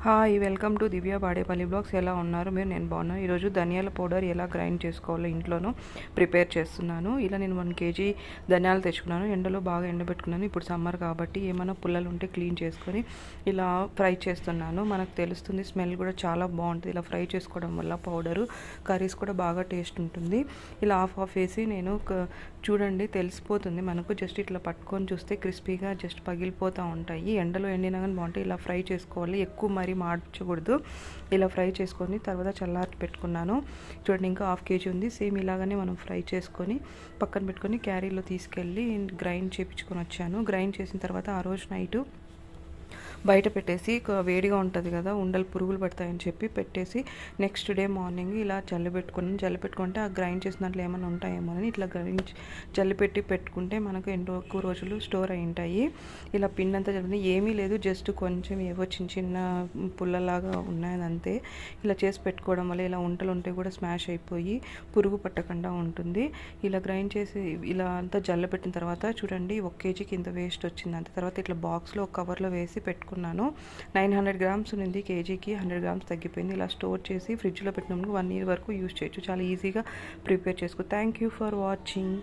Hi welcome to Divya Badepalli blogs. ఎలా ఉన్నారు మీరు? నేను బాగున్నాను. ఈరోజు ధనియాల పౌడర్ ఎలా గ్రైండ్ చేసుకోవాలో ఇంట్లోనూ ప్రిపేర్ చేస్తున్నాను. ఇలా నేను 1 kg ధనియాలు తెచ్చుకున్నాను. ఎండలో బాగా ఎండబెట్టుకున్నాను. ఇప్పుడు సమ్మర్ కాబట్టి ఏమైనా పుల్లలు ఉంటే క్లీన్ చేసుకొని ఇలా ఫ్రై చేస్తున్నాను. మనకు తెలుస్తుంది, స్మెల్ కూడా చాలా బాగుంటుంది. ఇలా ఫ్రై చేసుకోవడం వల్ల పౌడరు కర్రీస్ కూడా బాగా టేస్ట్ ఉంటుంది. ఇలా హాఫ్ వేసి నేను చూడండి తెలిసిపోతుంది మనకు. జస్ట్ ఇట్లా పట్టుకొని చూస్తే క్రిస్పీగా జస్ట్ పగిలిపోతూ ఉంటాయి. ఎండలో ఎండినా కానీ బాగుంటాయి. ఇలా ఫ్రై చేసుకోవాలి, ఎక్కువ మరీ మార్చకూడదు. ఇలా ఫ్రై చేసుకొని తర్వాత చల్లారి పెట్టుకున్నాను. చూడండి ఇంకా హాఫ్ కేజీ ఉంది. సేమ్ ఇలాగనే మనం ఫ్రై చేసుకొని పక్కన పెట్టుకొని క్యారీలో తీసుకెళ్ళి గ్రైండ్ చేయించుకొని వచ్చాను. గ్రైండ్ చేసిన తర్వాత ఆ రోజు నైటు బయట పెట్టేసి వేడిగా ఉంటుంది కదా, ఉండలు పురుగులు పడతాయని చెప్పి పెట్టేసి నెక్స్ట్ డే మార్నింగ్ ఇలా జల్లిపెట్టుకుంటే ఆ గ్రైండ్ చేసిన దాంట్లో ఏమైనా ఉంటాయేమో అని ఇట్లా జల్లిపెట్టి పెట్టుకుంటే మనకు ఎక్కువ రోజులు స్టోర్ అయి ఉంటాయి. ఇలా పిండి అంతా జల్లింది, ఏమీ లేదు, జస్ట్ కొంచెం ఏవో చిన్న చిన్న పుల్లలాగా ఉన్నాయని అంతే. ఇలా చేసి పెట్టుకోవడం వల్ల ఇలా ఉంటలు ఉంటే కూడా స్మాష్ అయిపోయి పురుగు పట్టకుండా ఉంటుంది. ఇలా గ్రైండ్ చేసి ఇలా అంతా జల్లపెట్టిన తర్వాత చూడండి 1 kgకి ఇంత వేస్ట్ వచ్చింది. అంత తర్వాత ఇట్లా బాక్స్లో ఒక కవర్లో వేసి పెట్టుకున్నాను. 900 grams ఉంది, కేజీకి 100 grams తగ్గిపోయింది. ఇలా స్టోర్ చేసి ఫ్రిడ్జ్లో పెట్టినప్పుడు 1 year వరకు యూజ్ చేయొచ్చు. చాలా ఈజీగా ప్రిపేర్ చేసుకో. Thank you for watching.